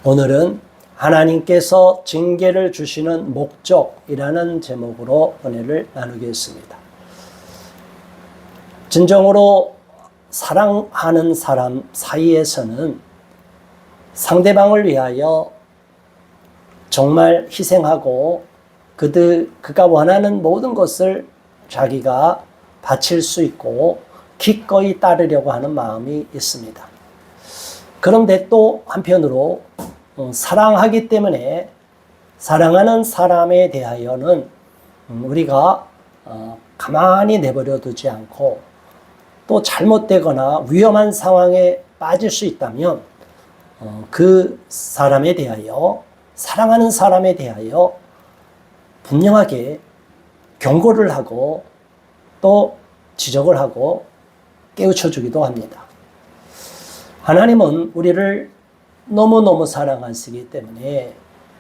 오늘은 하나님께서 징계를 주시는 목적이라는 제목으로 은혜를 나누겠습니다. 진정으로 사랑하는 사람 사이에서는 상대방을 위하여 정말 희생하고 그가 원하는 모든 것을 자기가 바칠 수 있고 기꺼이 따르려고 하는 마음이 있습니다. 그런데 또 한편으로 사랑하기 때문에 사랑하는 사람에 대하여는 우리가 가만히 내버려 두지 않고 또 잘못되거나 위험한 상황에 빠질 수 있다면 그 사람에 대하여, 사랑하는 사람에 대하여 분명하게 경고를 하고 또 지적을 하고 깨우쳐 주기도 합니다. 하나님은 우리를 너무너무 사랑하시기 때문에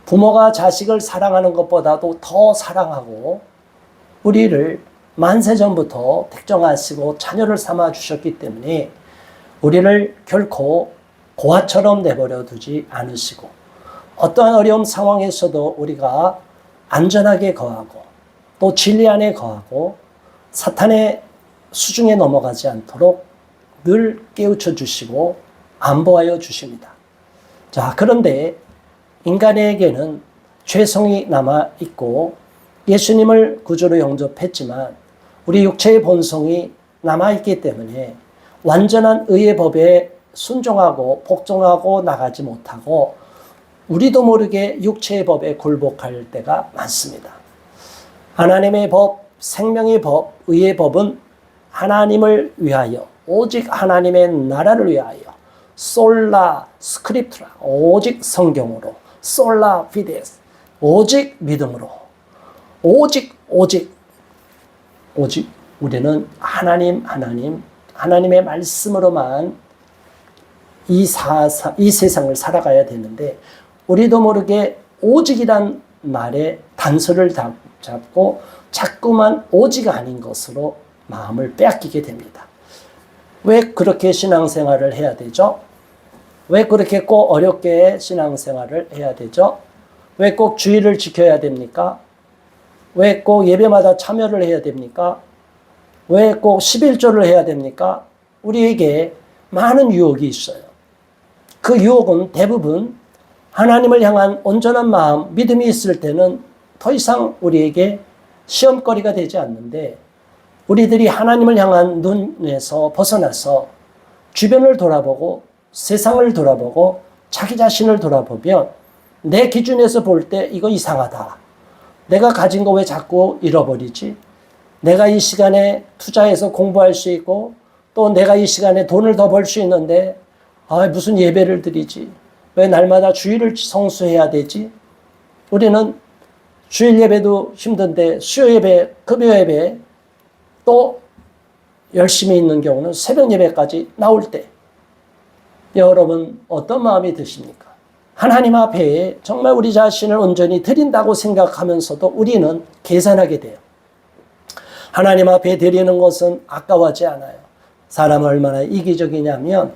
부모가 자식을 사랑하는 것보다도 더 사랑하고 우리를 만세전부터 택정하시고 자녀를 삼아 주셨기 때문에 우리를 결코 고아처럼 내버려 두지 않으시고 어떠한 어려운 상황에서도 우리가 안전하게 거하고 또 진리 안에 거하고 사탄의 수중에 넘어가지 않도록 늘 깨우쳐 주시고 안보하여 주십니다. 자, 그런데 인간에게는 죄성이 남아있고 예수님을 구주로 영접했지만 우리 육체의 본성이 남아있기 때문에 완전한 의의 법에 순종하고 복종하고 나가지 못하고 우리도 모르게 육체의 법에 굴복할 때가 많습니다. 하나님의 법, 생명의 법, 의의 법은 하나님을 위하여, 오직 하나님의 나라를 위하여 솔라 스크립트라, 오직 성경으로, 솔라 피데스, 오직 믿음으로, 오직 우리는 하나님의 말씀으로만 이 세상을 살아가야 되는데 우리도 모르게 오직이란 말에 단서를 잡고 자꾸만 오직 아닌 것으로 마음을 빼앗기게 됩니다. 왜 그렇게 신앙생활을 해야 되죠? 왜 그렇게 꼭 어렵게 신앙생활을 해야 되죠? 왜 꼭 주의를 지켜야 됩니까? 왜 꼭 예배마다 참여를 해야 됩니까? 왜 꼭 11조를 해야 됩니까? 우리에게 많은 유혹이 있어요. 그 유혹은 대부분 하나님을 향한 온전한 마음, 믿음이 있을 때는 더 이상 우리에게 시험거리가 되지 않는데 우리들이 하나님을 향한 눈에서 벗어나서 주변을 돌아보고 세상을 돌아보고 자기 자신을 돌아보면 내 기준에서 볼 때 이거 이상하다. 내가 가진 거 왜 자꾸 잃어버리지? 내가 이 시간에 투자해서 공부할 수 있고 또 내가 이 시간에 돈을 더 벌 수 있는데 무슨 예배를 드리지? 왜 날마다 주일을 성수해야 되지? 우리는 주일 예배도 힘든데 수요 예배, 금요 예배 또 열심히 있는 경우는 새벽 예배까지 나올 때 여러분 어떤 마음이 드십니까? 하나님 앞에 정말 우리 자신을 온전히 드린다고 생각하면서도 우리는 계산하게 돼요. 하나님 앞에 드리는 것은 아까워하지 않아요. 사람은 얼마나 이기적이냐면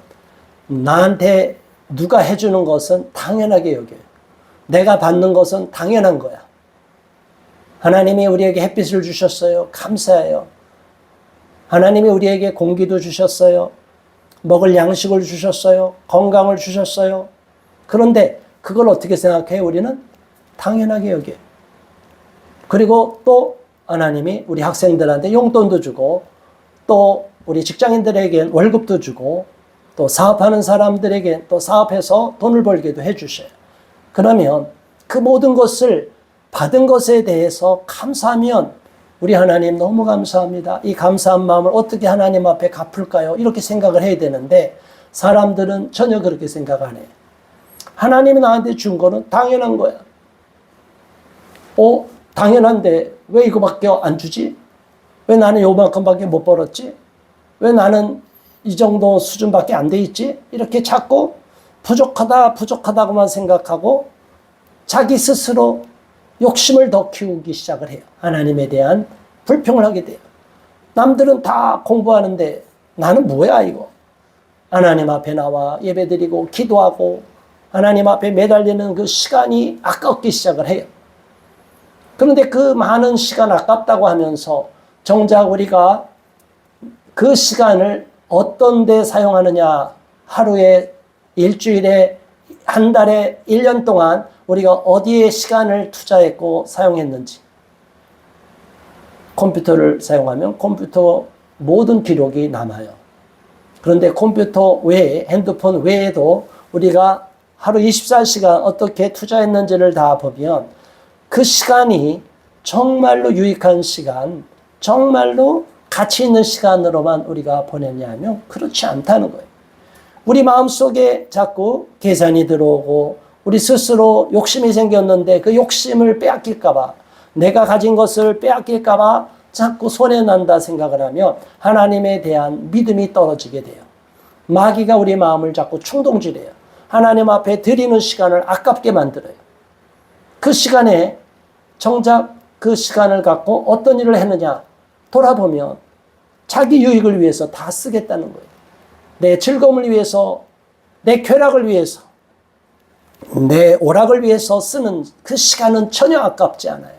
나한테 누가 해주는 것은 당연하게 여겨요. 내가 받는 것은 당연한 거야. 하나님이 우리에게 햇빛을 주셨어요. 감사해요. 하나님이 우리에게 공기도 주셨어요. 먹을 양식을 주셨어요. 건강을 주셨어요. 그런데 그걸 어떻게 생각해요? 우리는 당연하게 여겨요. 그리고 또 하나님이 우리 학생들한테 용돈도 주고 또 우리 직장인들에겐 월급도 주고 또 사업하는 사람들에게 또 사업해서 돈을 벌게도 해주셔요. 그러면 그 모든 것을 받은 것에 대해서 감사하면 우리 하나님 너무 감사합니다. 이 감사한 마음을 어떻게 하나님 앞에 갚을까요? 이렇게 생각을 해야 되는데 사람들은 전혀 그렇게 생각 안 해요. 하나님이 나한테 준 거는 당연한 거야. 당연한데 왜 이거밖에 안 주지? 왜 나는 요만큼밖에 못 벌었지? 왜 나는 이 정도 수준밖에 안 돼 있지? 이렇게 자꾸 부족하다고만 생각하고 자기 스스로 욕심을 더 키우기 시작을 해요. 하나님에 대한 불평을 하게 돼요. 남들은 다 공부하는데 나는 뭐야 이거. 하나님 앞에 나와 예배드리고 기도하고 하나님 앞에 매달리는 그 시간이 아깝기 시작을 해요. 그런데 그 많은 시간 아깝다고 하면서 정작 우리가 그 시간을 어떤 데 사용하느냐, 하루에, 일주일에, 한 달에, 1년 동안 우리가 어디에 시간을 투자했고 사용했는지. 컴퓨터를 사용하면 컴퓨터 모든 기록이 남아요. 그런데 컴퓨터 외에, 핸드폰 외에도 우리가 하루 24시간 어떻게 투자했는지를 다 보면 그 시간이 정말로 유익한 시간, 정말로 가치 있는 시간으로만 우리가 보냈냐 하면 그렇지 않다는 거예요. 우리 마음속에 자꾸 계산이 들어오고 우리 스스로 욕심이 생겼는데 그 욕심을 빼앗길까 봐, 내가 가진 것을 빼앗길까 봐 자꾸 손해난다 생각을 하면 하나님에 대한 믿음이 떨어지게 돼요. 마귀가 우리 마음을 자꾸 충동질해요. 하나님 앞에 드리는 시간을 아깝게 만들어요. 그 시간에 정작 그 시간을 갖고 어떤 일을 했느냐 돌아보면 자기 유익을 위해서 다 쓰겠다는 거예요. 내 즐거움을 위해서, 내 쾌락을 위해서, 내 오락을 위해서 쓰는 그 시간은 전혀 아깝지 않아요.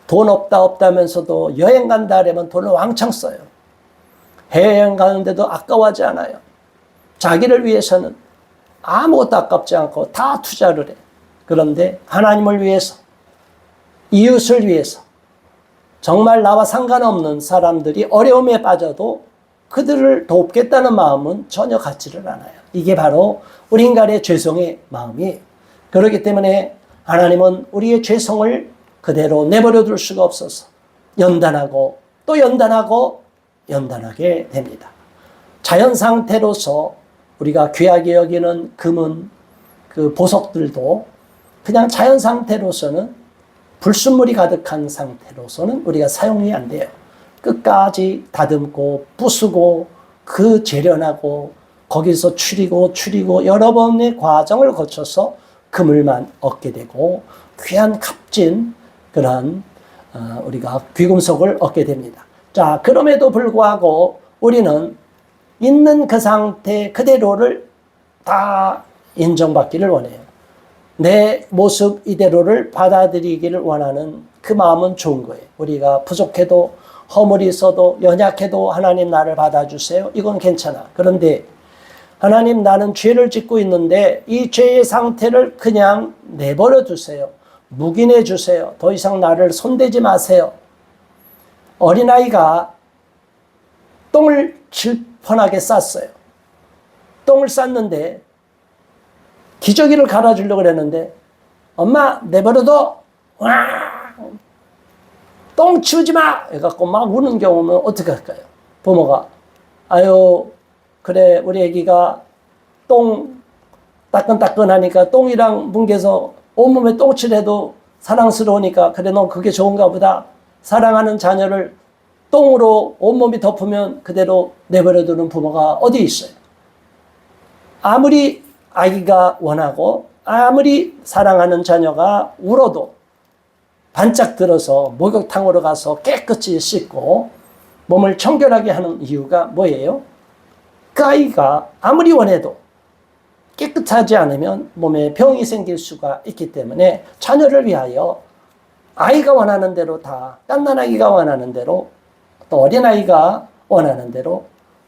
돈 없다면서도 여행 간다 하려면 돈을 왕창 써요. 해외여행 가는데도 아까워하지 않아요. 자기를 위해서는 아무것도 아깝지 않고 다 투자를 해. 그런데 하나님을 위해서, 이웃을 위해서, 정말 나와 상관없는 사람들이 어려움에 빠져도 그들을 돕겠다는 마음은 전혀 갖지를 않아요. 이게 바로 우리 인간의 죄성의 마음이에요. 그렇기 때문에 하나님은 우리의 죄성을 그대로 내버려 둘 수가 없어서 연단하고 또 연단하고 연단하게 됩니다. 자연 상태로서 우리가 귀하게 여기는 금은 그 보석들도 그냥 자연 상태로서는 불순물이 가득한 상태로서는 우리가 사용이 안 돼요. 끝까지 다듬고 부수고 그 재련하고 거기서 추리고 여러 번의 과정을 거쳐서 그물만 얻게 되고 귀한 값진 그런 우리가 귀금속을 얻게 됩니다. 자, 그럼에도 불구하고 우리는 있는 그 상태 그대로를 다 인정받기를 원해요. 내 모습 이대로를 받아들이기를 원하는 그 마음은 좋은 거예요. 우리가 부족해도 허물이 있어도 연약해도 하나님 나를 받아주세요. 이건 괜찮아. 그런데 하나님 나는 죄를 짓고 있는데 이 죄의 상태를 그냥 내버려 두세요. 묵인해 주세요. 더 이상 나를 손대지 마세요. 어린아이가 똥을 질펀하게 쌌어요. 똥을 쌌는데 기저귀를 갈아주려고 그랬는데 엄마 내버려둬. 와! 똥 치우지 마! 해갖고 막 우는 경우는 어떻게 할까요? 부모가 아유 그래 우리 애기가 똥 따끈따끈하니까 똥이랑 뭉개서 온몸에 똥칠해도 사랑스러우니까 그래 넌 그게 좋은가 보다. 사랑하는 자녀를 똥으로 온몸이 덮으면 그대로 내버려두는 부모가 어디 있어요? 아무리 아기가 원하고 아무리 사랑하는 자녀가 울어도 반짝 들어서 목욕탕으로 가서 깨끗이 씻고 몸을 청결하게 하는 이유가 뭐예요? 그 아이가 아무리 원해도 깨끗하지 않으면 몸에 병이 생길 수가 있기 때문에 자녀를 위하여 아이가 원하는 대로 다 갓난아기가 원하는 대로 또 어린아이가 원하는 대로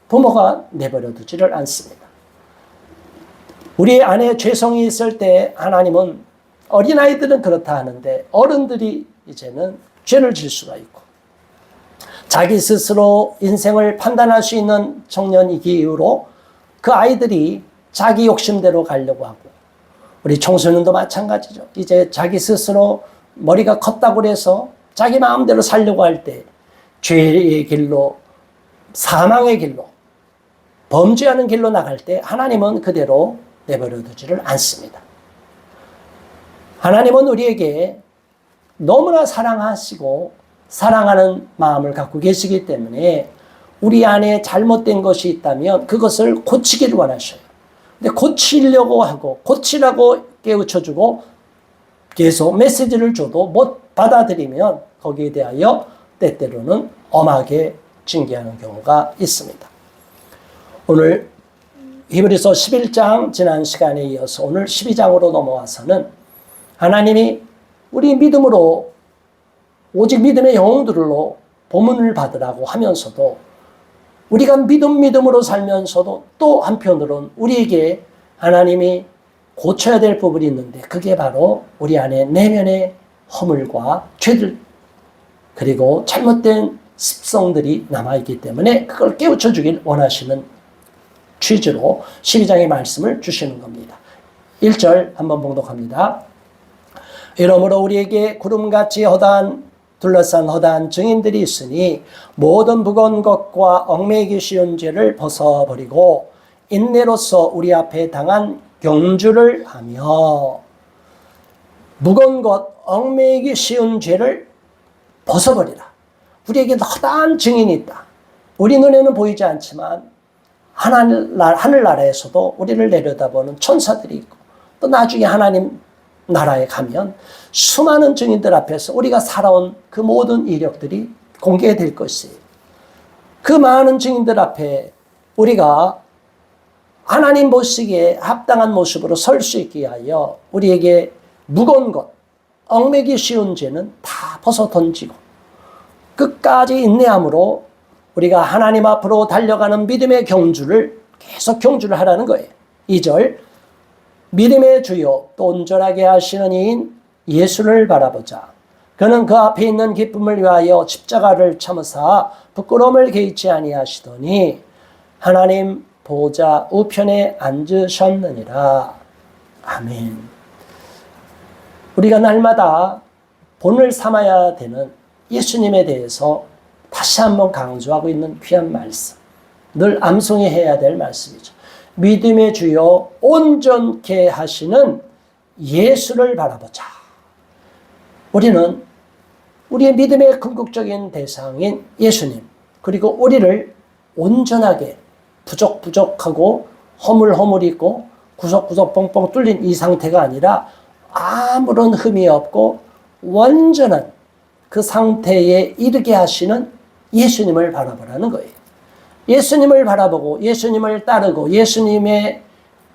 부모가 내버려 두지를 않습니다. 우리 안에 죄성이 있을 때 하나님은 어린아이들은 그렇다 하는데 어른들이 이제는 죄를 질 수가 있고 자기 스스로 인생을 판단할 수 있는 청년이기 이후로 그 아이들이 자기 욕심대로 가려고 하고 우리 청소년도 마찬가지죠. 이제 자기 스스로 머리가 컸다고 해서 자기 마음대로 살려고 할 때 죄의 길로 사망의 길로 범죄하는 길로 나갈 때 하나님은 그대로 내버려 두지를 않습니다. 하나님은 우리에게 너무나 사랑하시고 사랑하는 마음을 갖고 계시기 때문에 우리 안에 잘못된 것이 있다면 그것을 고치기를 원하셔요. 근데 고치려고 하고 고치라고 깨우쳐주고 계속 메시지를 줘도 못 받아들이면 거기에 대하여 때때로는 엄하게 징계하는 경우가 있습니다. 오늘 히브리서 11장 지난 시간에 이어서 오늘 12장으로 넘어와서는 하나님이 우리 믿음으로 오직 믿음의 영웅들로 보문을 받으라고 하면서도 우리가 믿음으로 살면서도 또 한편으로는 우리에게 하나님이 고쳐야 될 부분이 있는데 그게 바로 우리 안에 내면의 허물과 죄들 그리고 잘못된 습성들이 남아있기 때문에 그걸 깨우쳐 주길 원하시는 취지로 12장의 말씀을 주시는 겁니다. 1절 한번 봉독합니다. 이러므로 우리에게 구름같이 둘러싼 허다한 증인들이 있으니 모든 무거운 것과 얽매이기 쉬운 죄를 벗어버리고 인내로서 우리 앞에 당한 경주를 하며 무거운 것, 얽매이기 쉬운 죄를 벗어버리라. 우리에게 허다한 증인이 있다. 우리 눈에는 보이지 않지만 하늘나라에서도 우리를 내려다보는 천사들이 있고 또 나중에 하나님 나라에 가면 수많은 증인들 앞에서 우리가 살아온 그 모든 이력들이 공개될 것이에요. 그 많은 증인들 앞에 우리가 하나님 보시기에 합당한 모습으로 설 수 있게 하여 우리에게 무거운 것, 얽매기 쉬운 죄는 다 벗어 던지고 끝까지 인내함으로 우리가 하나님 앞으로 달려가는 믿음의 경주를 계속 경주를 하라는 거예요. 2절 믿음의 주요 또 온전하게 하시는 이인 예수를 바라보자. 그는 그 앞에 있는 기쁨을 위하여 십자가를 참으사 부끄러움을 개의치 아니하시더니 하나님 보좌 우편에 앉으셨느니라. 아멘. 우리가 날마다 본을 삼아야 되는 예수님에 대해서 다시 한번 강조하고 있는 귀한 말씀. 늘 암송해야 될 말씀이죠. 믿음의 주요 온전케 하시는 예수를 바라보자. 우리는 우리의 믿음의 궁극적인 대상인 예수님 그리고 우리를 온전하게 부족하고 허물허물 있고 구석구석 뻥뻥 뚫린 이 상태가 아니라 아무런 흠이 없고 완전한 그 상태에 이르게 하시는 예수님을 바라보라는 거예요. 예수님을 바라보고 예수님을 따르고 예수님의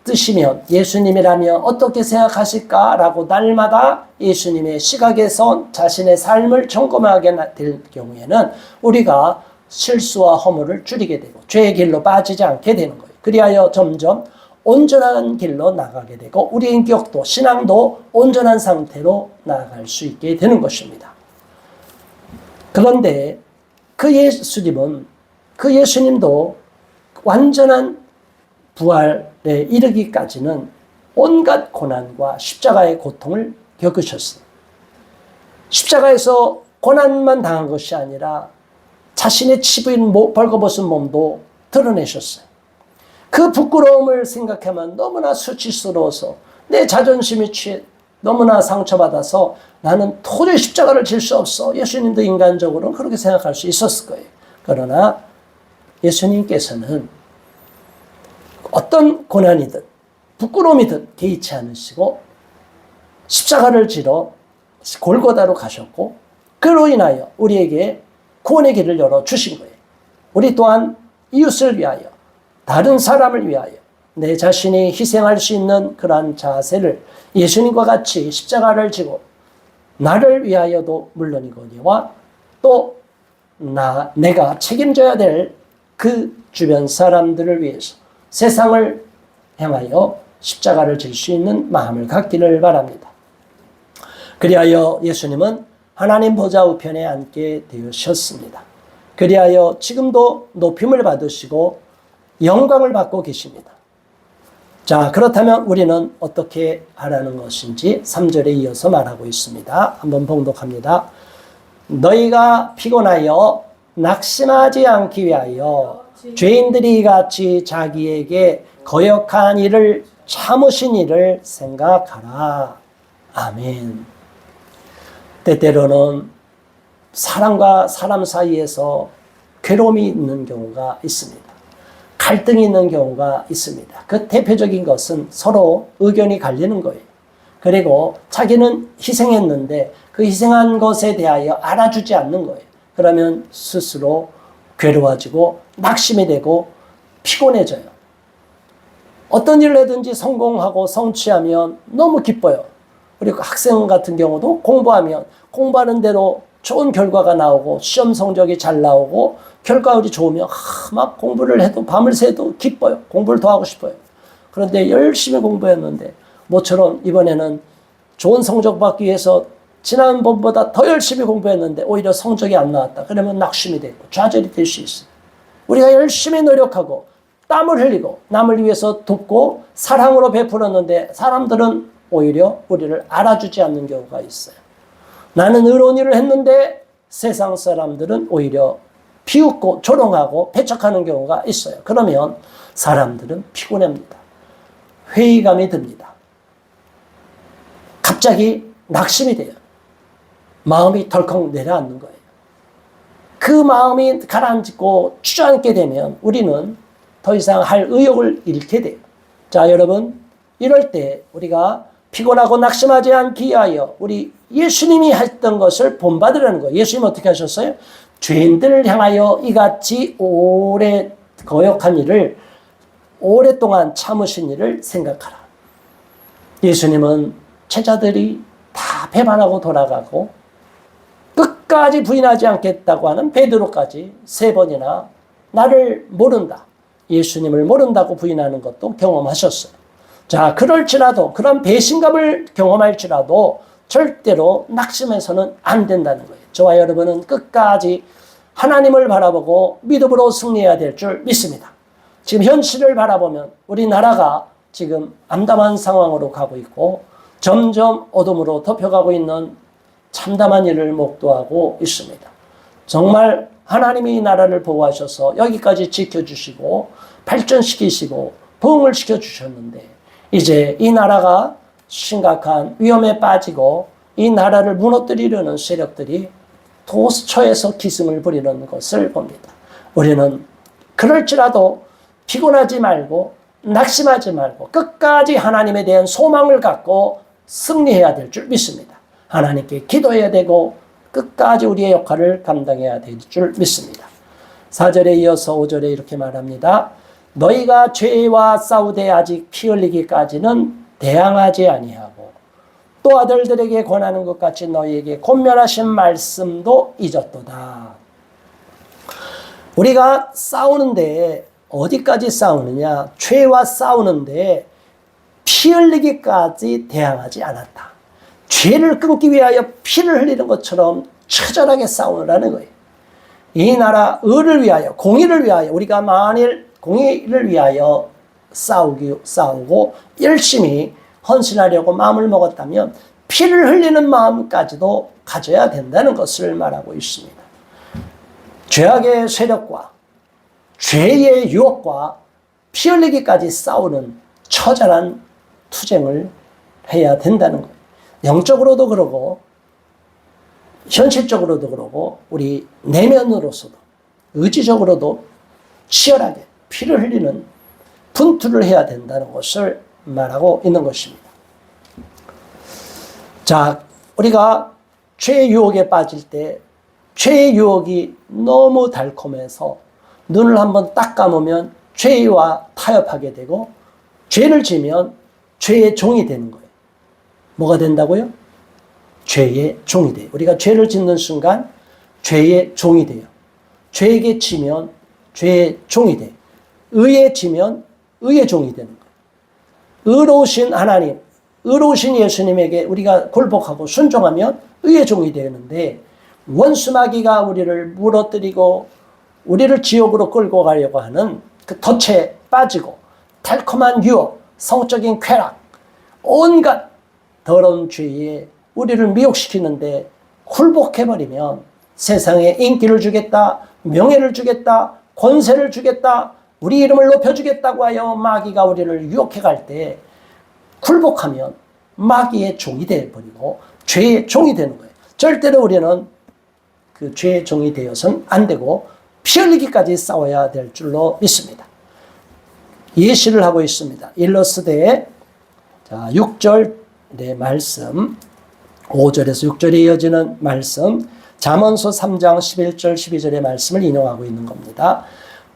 뜻이면 예수님이라면 어떻게 생각하실까라고 날마다 예수님의 시각에서 자신의 삶을 점검하게 될 경우에는 우리가 실수와 허물을 줄이게 되고 죄의 길로 빠지지 않게 되는 거예요. 그리하여 점점 온전한 길로 나가게 되고 우리 인격도 신앙도 온전한 상태로 나아갈 수 있게 되는 것입니다. 그런데 그 예수님도 완전한 부활에 이르기까지는 온갖 고난과 십자가의 고통을 겪으셨어요. 십자가에서 고난만 당한 것이 아니라 자신의 치부인 벌거벗은 몸도 드러내셨어요. 그 부끄러움을 생각하면 너무나 수치스러워서 내 자존심이 너무나 상처받아서 나는 도저히 십자가를 질 수 없어. 예수님도 인간적으로는 그렇게 생각할 수 있었을 거예요. 그러나 예수님께서는 어떤 고난이든 부끄러움이든 개의치 않으시고 십자가를 지러 골고다로 가셨고 그로 인하여 우리에게 구원의 길을 열어주신 거예요. 우리 또한 이웃을 위하여 다른 사람을 위하여 내 자신이 희생할 수 있는 그러한 자세를 예수님과 같이 십자가를 지고 나를 위하여도 물론이거니와 또 내가 책임져야 될 그 주변 사람들을 위해서 세상을 향하여 십자가를 질 수 있는 마음을 갖기를 바랍니다. 그리하여 예수님은 하나님 보좌 우편에 앉게 되셨습니다. 그리하여 지금도 높임을 받으시고 영광을 받고 계십니다. 자, 그렇다면 우리는 어떻게 하라는 것인지 3절에 이어서 말하고 있습니다. 한번 봉독합니다. 너희가 피곤하여 낙심하지 않기 위하여 죄인들이 같이 자기에게 거역한 일을 참으신 일을 생각하라. 아멘. 때때로는 사람과 사람 사이에서 괴로움이 있는 경우가 있습니다. 갈등이 있는 경우가 있습니다. 그 대표적인 것은 서로 의견이 갈리는 거예요. 그리고 자기는 희생했는데 그 희생한 것에 대하여 알아주지 않는 거예요. 그러면 스스로 괴로워지고 낙심이 되고 피곤해져요. 어떤 일을 하든지 성공하고 성취하면 너무 기뻐요. 그리고 학생 같은 경우도 공부하면 공부하는 대로 좋은 결과가 나오고 시험 성적이 잘 나오고 결과물이 좋으면 막 공부를 해도 밤을 새도 기뻐요. 공부를 더 하고 싶어요. 그런데 열심히 공부했는데 모처럼 이번에는 좋은 성적 받기 위해서 지난번보다 더 열심히 공부했는데 오히려 성적이 안 나왔다. 그러면 낙심이 되고 좌절이 될 수 있어요. 우리가 열심히 노력하고 땀을 흘리고 남을 위해서 돕고 사랑으로 베풀었는데 사람들은 오히려 우리를 알아주지 않는 경우가 있어요. 나는 의로운 일을 했는데 세상 사람들은 오히려 비웃고 조롱하고 배척하는 경우가 있어요. 그러면 사람들은 피곤합니다. 회의감이 듭니다. 갑자기 낙심이 돼요. 마음이 덜컥 내려앉는 거예요. 그 마음이 가라앉고 주저앉게 되면 우리는 더 이상 할 의욕을 잃게 돼요. 자, 여러분, 이럴 때 우리가 피곤하고 낙심하지 않기 위하여 우리 예수님이 했던 것을 본받으라는 거예요. 예수님 어떻게 하셨어요? 죄인들을 향하여 이같이 오래 거역한 일을 오랫동안 참으신 일을 생각하라. 예수님은 제자들이 다 배반하고 돌아가고 끝까지 부인하지 않겠다고 하는 베드로까지 3번이나 나를 모른다, 예수님을 모른다고 부인하는 것도 경험하셨어요. 자, 그럴지라도 그런 배신감을 경험할지라도 절대로 낙심해서는 안 된다는 거예요. 저와 여러분은 끝까지 하나님을 바라보고 믿음으로 승리해야 될 줄 믿습니다. 지금 현실을 바라보면 우리나라가 지금 암담한 상황으로 가고 있고 점점 어둠으로 덮여가고 있는 참담한 일을 목도하고 있습니다. 정말 하나님이 이 나라를 보호하셔서 여기까지 지켜주시고 발전시키시고 부흥을 시켜주셨는데 이제 이 나라가 심각한 위험에 빠지고 이 나라를 무너뜨리려는 세력들이 도처에서 기승을 부리는 것을 봅니다. 우리는 그럴지라도 피곤하지 말고 낙심하지 말고 끝까지 하나님에 대한 소망을 갖고 승리해야 될 줄 믿습니다. 하나님께 기도해야 되고 끝까지 우리의 역할을 감당해야 될 줄 믿습니다. 4절에 이어서 5절에 이렇게 말합니다. 너희가 죄와 싸우되 아직 피 흘리기까지는 대항하지 아니하고 또 아들들에게 권하는 것 같이 너희에게 권면하신 말씀도 잊었도다. 우리가 싸우는데 어디까지 싸우느냐? 죄와 싸우는데 피 흘리기까지 대항하지 않았다. 죄를 끊기 위하여 피를 흘리는 것처럼 처절하게 싸우라는 거예요. 이 나라 의를 위하여, 공의를 위하여, 우리가 만일 공의를 위하여 싸우고 열심히 헌신하려고 마음을 먹었다면 피를 흘리는 마음까지도 가져야 된다는 것을 말하고 있습니다. 죄악의 세력과 죄의 유혹과 피 흘리기까지 싸우는 처절한 투쟁을 해야 된다는 거예요. 영적으로도 그러고 현실적으로도 그러고 우리 내면으로서도 의지적으로도 치열하게 피를 흘리는 분투를 해야 된다는 것을 말하고 있는 것입니다. 자, 우리가 죄의 유혹에 빠질 때 죄의 유혹이 너무 달콤해서 눈을 한번 딱 감으면 죄와 타협하게 되고 죄를 지면 죄의 종이 되는 거예요. 뭐가 된다고요? 죄의 종이 돼요. 우리가 죄를 짓는 순간 죄의 종이 돼요. 죄에게 지면 죄의 종이 돼요. 의에 지면 의의 종이 되는 거예요. 의로우신 하나님, 의로우신 예수님에게 우리가 굴복하고 순종하면 의의 종이 되는데 원수 마귀가 우리를 무너뜨리고 우리를 지옥으로 끌고 가려고 하는 그 덫에 빠지고 달콤한 유혹, 성적인 쾌락, 온갖 더러운 죄에 우리를 미혹시키는데 굴복해버리면 세상에 인기를 주겠다, 명예를 주겠다, 권세를 주겠다, 우리 이름을 높여주겠다고 하여 마귀가 우리를 유혹해 갈 때 굴복하면 마귀의 종이 되어버리고 죄의 종이 되는 거예요. 절대로 우리는 그 죄의 종이 되어서는 안 되고 피 흘리기까지 싸워야 될 줄로 믿습니다. 예시를 하고 있습니다. 일러스되 6절 말씀, 5절에서 6절에 이어지는 말씀, 잠언서 3장 11절 12절의 말씀을 인용하고 있는 겁니다.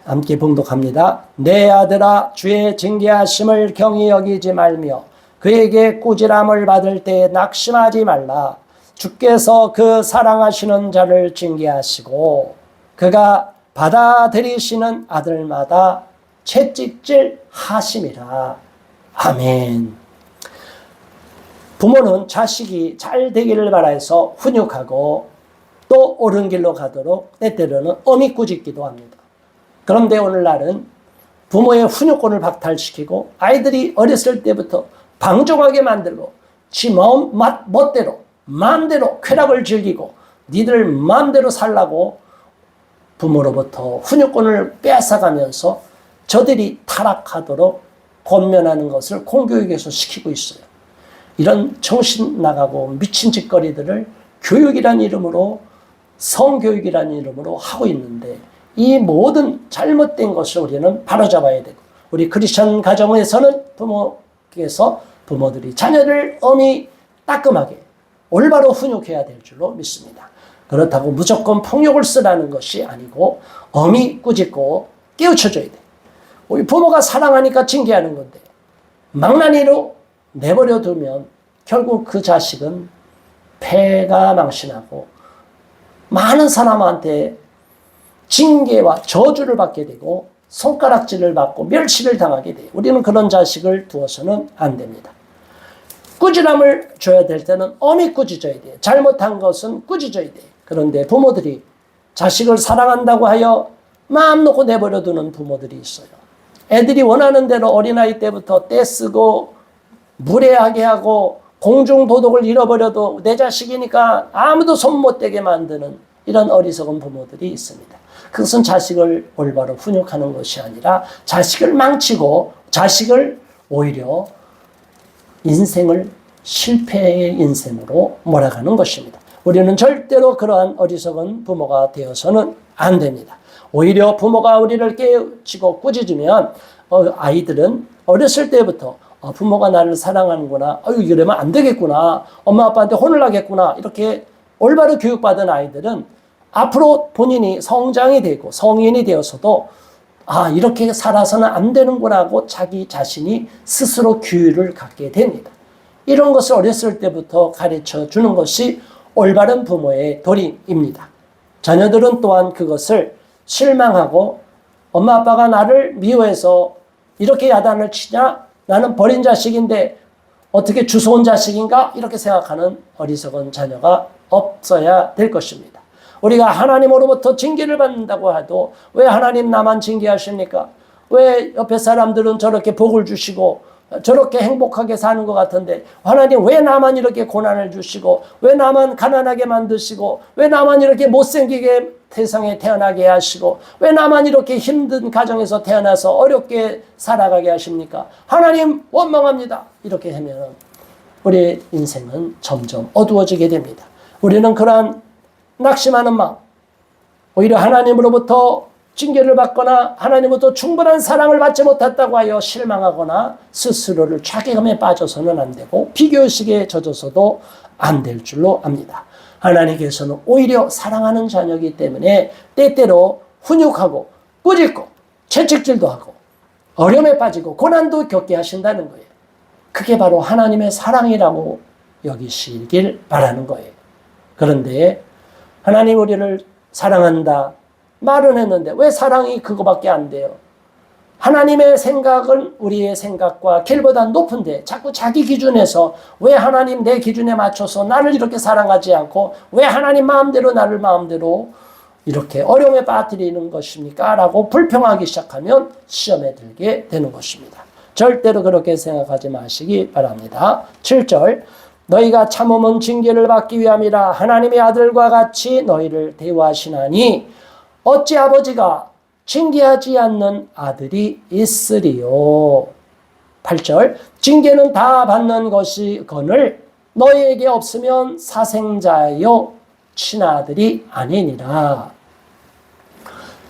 함께 봉독합니다. 내 아들아 주의 징계하심을 경히 여기지 말며 그에게 꾸지람을 받을 때에 낙심하지 말라. 주께서 그 사랑하시는 자를 징계하시고 그가 받아들이시는 아들마다 채찍질 하심이라. 아멘. 부모는 자식이 잘 되기를 바라서 훈육하고 또 옳은 길로 가도록 때때로는 엄히 꾸짖기도 합니다. 그런데 오늘날은 부모의 훈육권을 박탈시키고 아이들이 어렸을 때부터 방종하게 만들고 지 멋대로 마음대로 쾌락을 즐기고 니들 마음대로 살라고 부모로부터 훈육권을 빼앗아가면서 저들이 타락하도록 권면하는 것을 공교육에서 시키고 있어요. 이런 정신 나가고 미친 짓거리들을 교육이란 이름으로 성교육이란 이름으로 하고 있는데 이 모든 잘못된 것을 우리는 바로잡아야 되고 우리 크리스천 가정에서는 부모들이 자녀를 엄히 따끔하게 올바로 훈육해야 될 줄로 믿습니다. 그렇다고 무조건 폭력을 쓰라는 것이 아니고 엄히 꾸짖고 깨우쳐줘야 돼. 우리 부모가 사랑하니까 징계하는 건데 망나니로 내버려 두면 결국 그 자식은 폐가 망신하고 많은 사람한테 징계와 저주를 받게 되고 손가락질을 받고 멸시를 당하게 돼요. 우리는 그런 자식을 두어서는 안 됩니다. 꾸지람을 줘야 될 때는 엄히 꾸짖어야 돼요. 잘못한 것은 꾸짖어야 돼요. 그런데 부모들이 자식을 사랑한다고 하여 마음 놓고 내버려 두는 부모들이 있어요. 애들이 원하는 대로 어린아이 때부터 떼쓰고 무례하게 하고 공중도덕을 잃어버려도 내 자식이니까 아무도 손 못 대게 만드는 이런 어리석은 부모들이 있습니다. 그것은 자식을 올바로 훈육하는 것이 아니라 자식을 망치고 자식을 오히려 인생을 실패의 인생으로 몰아가는 것입니다. 우리는 절대로 그러한 어리석은 부모가 되어서는 안 됩니다. 오히려 부모가 우리를 깨우치고 꾸짖으면 아이들은 어렸을 때부터 부모가 나를 사랑하는구나. 이러면 안 되겠구나. 엄마 아빠한테 혼을 하겠구나. 이렇게 올바로 교육받은 아이들은 앞으로 본인이 성장이 되고 성인이 되어서도 이렇게 살아서는 안 되는구나 하고 자기 자신이 스스로 규율을 갖게 됩니다. 이런 것을 어렸을 때부터 가르쳐 주는 것이 올바른 부모의 도리입니다. 자녀들은 또한 그것을 실망하고 엄마 아빠가 나를 미워해서 이렇게 야단을 치냐? 나는 버린 자식인데 어떻게 주워온 자식인가? 이렇게 생각하는 어리석은 자녀가 없어야 될 것입니다. 우리가 하나님으로부터 징계를 받는다고 해도 왜 하나님 나만 징계하십니까? 왜 옆에 사람들은 저렇게 복을 주시고 저렇게 행복하게 사는 것 같은데 하나님 왜 나만 이렇게 고난을 주시고 왜 나만 가난하게 만드시고 왜 나만 이렇게 못생기게 세상에 태어나게 하시고 왜 나만 이렇게 힘든 가정에서 태어나서 어렵게 살아가게 하십니까? 하나님 원망합니다. 이렇게 하면 우리의 인생은 점점 어두워지게 됩니다. 우리는 그러한 낙심하는 마음, 오히려 하나님으로부터 징계를 받거나 하나님으로부터 충분한 사랑을 받지 못했다고 하여 실망하거나 스스로를 자괴감에 빠져서는 안 되고 비교의식에 젖어서도 안 될 줄로 압니다. 하나님께서는 오히려 사랑하는 자녀이기 때문에 때때로 훈육하고 꾸짖고 채찍질도 하고 어려움에 빠지고 고난도 겪게 하신다는 거예요. 그게 바로 하나님의 사랑이라고 여기시길 바라는 거예요. 그런데 하나님 우리를 사랑한다 말은 했는데 왜 사랑이 그거밖에 안 돼요? 하나님의 생각은 우리의 생각과 길보다 높은데 자꾸 자기 기준에서 왜 하나님 내 기준에 맞춰서 나를 이렇게 사랑하지 않고 왜 하나님 마음대로 나를 마음대로 이렇게 어려움에 빠뜨리는 것입니까? 라고 불평하기 시작하면 시험에 들게 되는 것입니다. 절대로 그렇게 생각하지 마시기 바랍니다. 7절 너희가 참음은 징계를 받기 위함이라 하나님의 아들과 같이 너희를 대우하시나니 어찌 아버지가 징계하지 않는 아들이 있으리요. 8절 징계는 다 받는 것이거늘 너희에게 없으면 사생자요 친아들이 아니니라.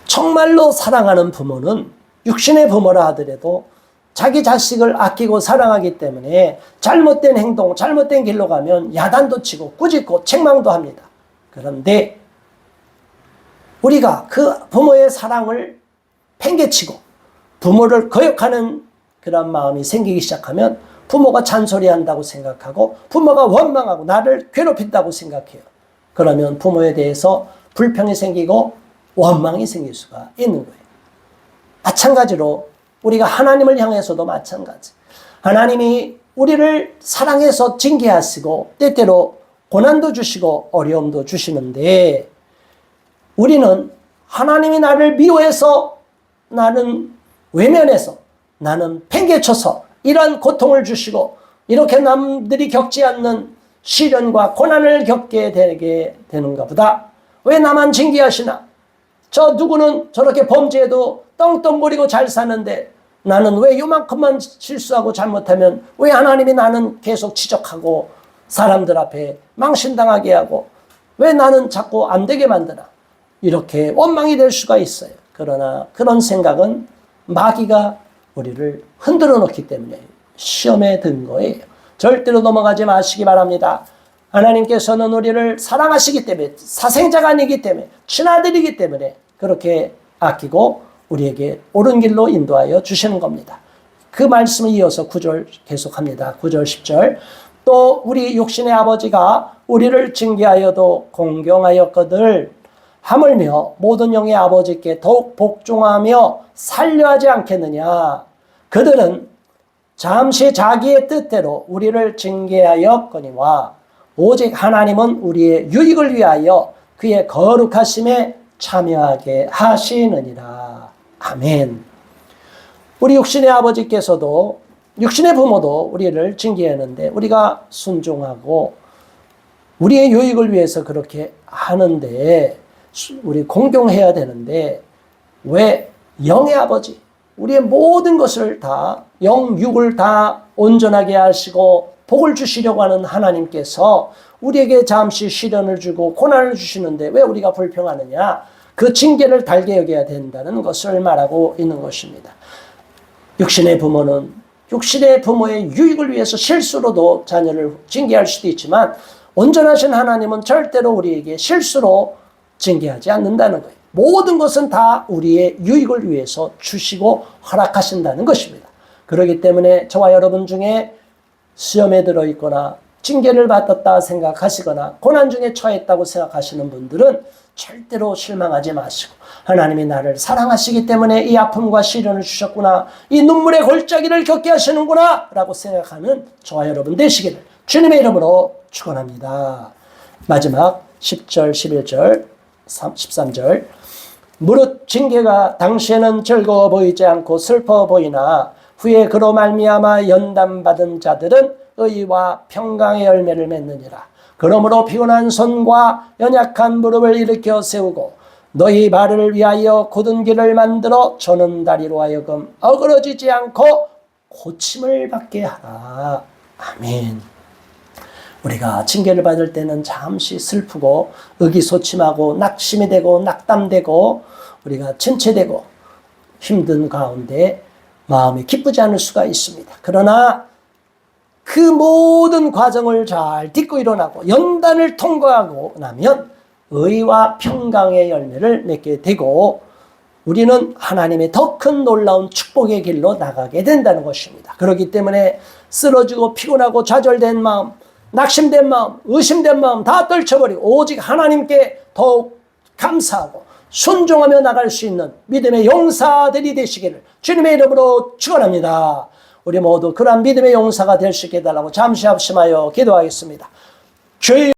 정말로 사랑하는 부모는 육신의 부모라 하더라도 자기 자식을 아끼고 사랑하기 때문에 잘못된 행동, 잘못된 길로 가면 야단도 치고 꾸짖고 책망도 합니다. 그런데 우리가 그 부모의 사랑을 팽개치고 부모를 거역하는 그런 마음이 생기기 시작하면 부모가 잔소리한다고 생각하고 부모가 원망하고 나를 괴롭힌다고 생각해요. 그러면 부모에 대해서 불평이 생기고 원망이 생길 수가 있는 거예요. 마찬가지로 우리가 하나님을 향해서도 마찬가지. 하나님이 우리를 사랑해서 징계하시고 때때로 고난도 주시고 어려움도 주시는데 우리는 하나님이 나를 미워해서 나는 외면해서 나는 팽개쳐서 이런 고통을 주시고 이렇게 남들이 겪지 않는 시련과 고난을 겪게 되게 되는가 보다. 왜 나만 징계하시나? 저 누구는 저렇게 범죄해도 떵떵거리고 잘 사는데 나는 왜 요만큼만 실수하고 잘못하면 왜 하나님이 나는 계속 지적하고 사람들 앞에 망신당하게 하고 왜 나는 자꾸 안 되게 만드나? 이렇게 원망이 될 수가 있어요. 그러나 그런 생각은 마귀가 우리를 흔들어 놓기 때문에 시험에 든 거예요. 절대로 넘어가지 마시기 바랍니다. 하나님께서는 우리를 사랑하시기 때문에 사생자가 아니기 때문에 친아들이기 때문에 그렇게 아끼고 우리에게 옳은 길로 인도하여 주시는 겁니다. 그 말씀을 이어서 9절 계속합니다. 9절 10절 또 우리 육신의 아버지가 우리를 징계하여도 공경하였거늘 하물며 모든 영의 아버지께 더욱 복종하며 살려하지 않겠느냐. 그들은 잠시 자기의 뜻대로 우리를 징계하였거니와 오직 하나님은 우리의 유익을 위하여 그의 거룩하심에 참여하게 하시느니라. 아멘. 우리 육신의 아버지께서도 육신의 부모도 우리를 징계하는데 우리가 순종하고 우리의 유익을 위해서 그렇게 하는데 우리 공경해야 되는데 왜 영의 아버지 우리의 모든 것을 다 영육을 다 온전하게 하시고 복을 주시려고 하는 하나님께서 우리에게 잠시 시련을 주고 고난을 주시는데 왜 우리가 불평하느냐? 그 징계를 달게 여겨야 된다는 것을 말하고 있는 것입니다. 육신의 부모는 육신의 부모의 유익을 위해서 실수로도 자녀를 징계할 수도 있지만 온전하신 하나님은 절대로 우리에게 실수로 징계하지 않는다는 거예요. 모든 것은 다 우리의 유익을 위해서 주시고 허락하신다는 것입니다. 그렇기 때문에 저와 여러분 중에 시험에 들어있거나 징계를 받았다 생각하시거나 고난 중에 처했다고 생각하시는 분들은 절대로 실망하지 마시고 하나님이 나를 사랑하시기 때문에 이 아픔과 시련을 주셨구나, 이 눈물의 골짜기를 겪게 하시는구나 라고 생각하는 저와 여러분 되시기를 주님의 이름으로 축원합니다. 마지막 10절, 11절, 13절 무릇 징계가 당시에는 즐거워 보이지 않고 슬퍼 보이나 후에 그로 말미암아 연단받은 자들은 의와 평강의 열매를 맺느니라. 그러므로 피곤한 손과 연약한 무릎을 일으켜 세우고 너희 발을 위하여 굳은 길을 만들어 저는 다리로 하여금 어그러지지 않고 고침을 받게 하라. 아멘. 우리가 징계를 받을 때는 잠시 슬프고 의기소침하고 낙심이 되고 낙담되고 우리가 침체되고 힘든 가운데 마음이 기쁘지 않을 수가 있습니다. 그러나 그 모든 과정을 잘 딛고 일어나고 연단을 통과하고 나면 의와 평강의 열매를 맺게 되고 우리는 하나님의 더 큰 놀라운 축복의 길로 나가게 된다는 것입니다. 그렇기 때문에 쓰러지고 피곤하고 좌절된 마음, 낙심된 마음, 의심된 마음 다 떨쳐버리고 오직 하나님께 더욱 감사하고 순종하며 나갈 수 있는 믿음의 용사들이 되시기를 주님의 이름으로 축원합니다. 우리 모두 그러한 믿음의 용사가 될 수 있게 해달라고 잠시 합심하여 기도하겠습니다. 주여